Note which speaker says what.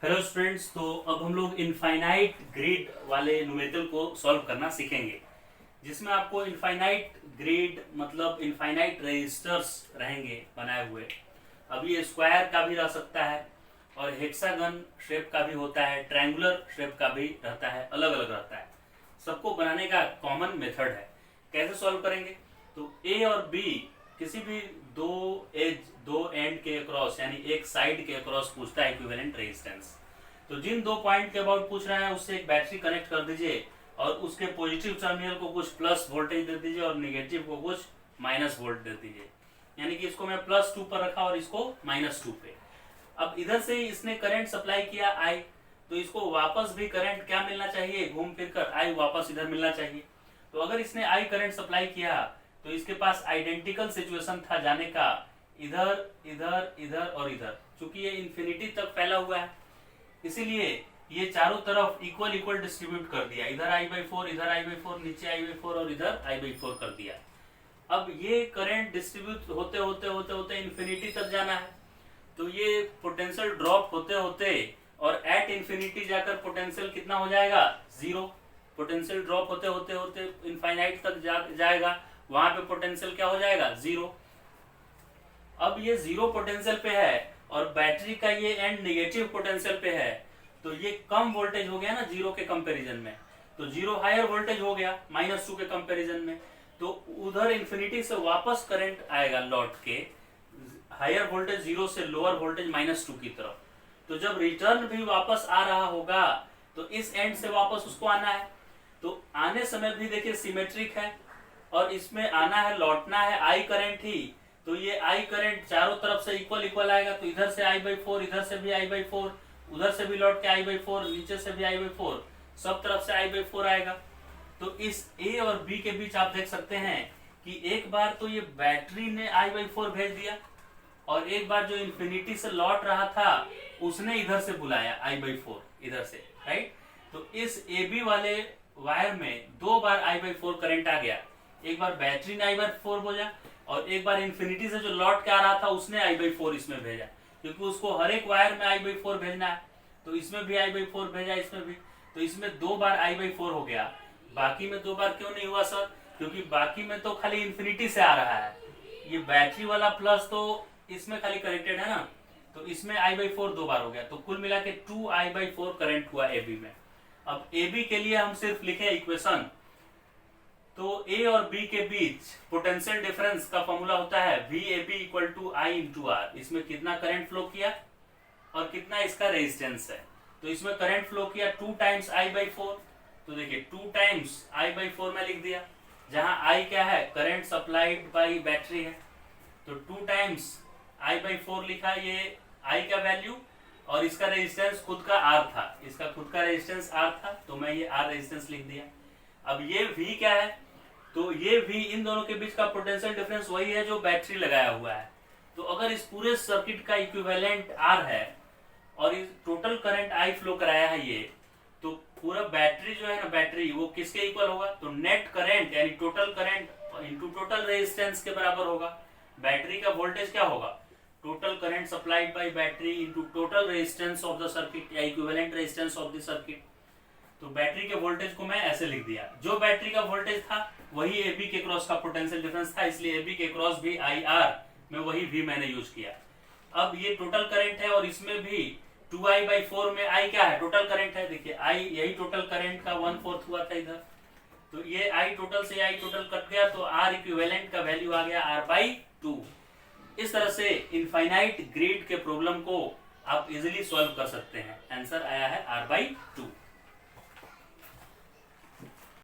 Speaker 1: Hello students, तो अब हम लोग इनफाइनाइट ग्रिड वाले न्यूमेरिकल को सॉल्व करना सीखेंगे, जिसमें आपको इनफाइनाइट ग्रिड मतलब इनफाइनाइट रजिस्टर्स रहेंगे बनाए हुए। अब ये स्क्वायर का भी रह सकता है और हेक्सागन शेप का भी होता है, ट्रायंगुलर शेप का भी रहता है, अलग अलग रहता है। सबको बनाने का कॉमन मेथड है। कैसे सॉल्व करेंगे? तो ए और बी किसी भी दो एज दो एंड के अक्रॉस यानी एक साइड के अक्रॉस पूछता है इक्विवेलेंट रेजिस्टेंस। तो जिन दो पॉइंट के अबाउट पूछ रहा है उससे एक बैटरी कनेक्ट कर दीजिए और उसके पॉजिटिव टर्मिनल को कुछ प्लस वोल्टेज दे दीजिए और निगेटिव को कुछ माइनस वोल्ट दे दीजिए। यानी कि इसको मैं +2 पर रखा और इसको -2 पे। अब इधर से इसने करंट सप्लाई किया आई, तो इसको वापस भी करंट क्या मिलना चाहिए, घूम फिर कर आई वापस इधर मिलना चाहिए। तो अगर इसने आई करंट सप्लाई किया तो इसके पास आइडेंटिकल सिचुएशन था जाने का, इधर इधर इधर और इधर। चूंकि ये इन्फिनिटी तक फैला हुआ है इसीलिए ये चारों तरफ इक्वल इक्वल डिस्ट्रीब्यूट कर दिया। इधर I/4, इधर I/4, नीचे I/4 और इधर I/4 कर दिया। अब ये करंट डिस्ट्रीब्यूट होते होते होते होते इन्फिनिटी तक जाना है, तो ये पोटेंशियल ड्रॉप होते होते और एट इन्फिनिटी जाकर पोटेंशियल कितना हो जाएगा, 0। पोटेंशियल ड्रॉप होते होते होते इनफाइनाइट तक जाएगा, वहां पे पोटेंशियल क्या हो जाएगा, 0। अब ये 0 पोटेंशियल पे है और बैटरी का ये एंड नेगेटिव पोटेंशियल पे है, तो ये कम वोल्टेज हो गया ना 0 के कंपैरिजन में। तो 0 हायर वोल्टेज हो गया -2 के कंपैरिजन में। तो उधर इन्फिनिटी से वापस करंट आएगा लौट के हायर वोल्टेज 0 से लोअर वोल्टेज -2 की तरफ। तो जब रिटर्न भी वापस आ रहा होगा तो इस एंड से वापस उसको आना है। तो आने समय भी देखिए सिमेट्रिक है और इसमें आना है लौटना है आई करंट ही। तो ये आई करंट चारों तरफ से इक्वल इक्वल आएगा, तो इधर से I/4, इधर से भी I/4, उधर से भी लौट के I/4, नीचे से भी I/4, सब तरफ से I/4 आएगा। तो इस ए और बी के बीच आप देख सकते हैं कि एक बार तो ये बैटरी ने I/4 भेज दिया और एक बार जो इन्फिनिटी से लौट रहा था उसने इधर से बुलाया I/4 इधर से, राइट। तो इस ए बी वाले वायर में दो बार I/4 करंट आ गया। एक बार बैटरी ने I/4 भेजा और एक बार इन्फिनिटी से जो लौट के आ रहा था उसने I/4 इसमें भेजा, क्योंकि उसको हर एक वायर में I/4 भेजना है। तो इसमें भी I/4 भेजा, इसमें भी। तो इसमें दो बार I/4 हो गया, बाकी में दो बार क्यों नहीं हुआ सर? क्योंकि बाकी में तो खाली इन्फिनिटी से आ रहा है, ये बैटरी वाला प्लस तो इसमें खाली कनेक्टेड है ना, तो इसमें I/4 दो बार हो गया। तो कुल मिला के 2I/4 करंट हुआ ए बी में। अब ए बी के लिए हम सिर्फ लिखे इक्वेशन, तो ए और बी के बीच पोटेंशियल डिफरेंस का फॉर्मूला होता है VAB = I/R। इसमें कितना करंट फ्लो किया और कितना इसका रेजिस्टेंस है। तो इसमें करंट फ्लो किया 2 टाइम्स I/4, तो देखिए 2 टाइम्स I/4 में लिख दिया, जहां I क्या है, करंट सप्लाइड बाई बैटरी है। तो 2 टाइम्स I/4 लिखा, ये I का वैल्यू और इसका रेजिस्टेंस खुद का R था, इसका खुद का रेजिस्टेंस R था, तो मैं ये R रेजिस्टेंस लिख दिया। अब ये V क्या है, तो ये V इन दोनों के बीच का पोटेंशियल डिफरेंस वही है जो बैटरी लगाया हुआ है। तो अगर इस पूरे सर्किट का इक्विवेलेंट R है और इस टोटल करंट I फ्लो कराया है ये, तो पूरा बैटरी जो है ना, बैटरी वो किसके इक्वल होगा, तो नेट करंट यानी total current into total resistance के बराबर होगा। बैटरी का वोल्टेज क्या होगा, total current supplied by battery into total resistance of the circuit या equivalent resistance of the circuit. तो बैटरी के वोल्टेज को मैं ऐसे लिख दिया, जो बैटरी का वोल्टेज था वही ए बी के क्रॉस का पोटेंशियल डिफरेंस था, इसलिए ए बी के क्रॉस भी IR में वही V मैंने यूज किया। अब ये टोटल करंट है और इसमें भी 2I/4 में I क्या है, टोटल करंट है। देखिए I यही टोटल करंट का 1/4 हुआ था इधर, तो ये I टोटल से I टोटल कट गया, तो R इक्विवेलेंट का वैल्यू आ गया R/2। इस तरह से इनफाइनाइट ग्रिड के प्रॉब्लम को आप इजिली सॉल्व कर सकते हैं। आंसर आया है R/2।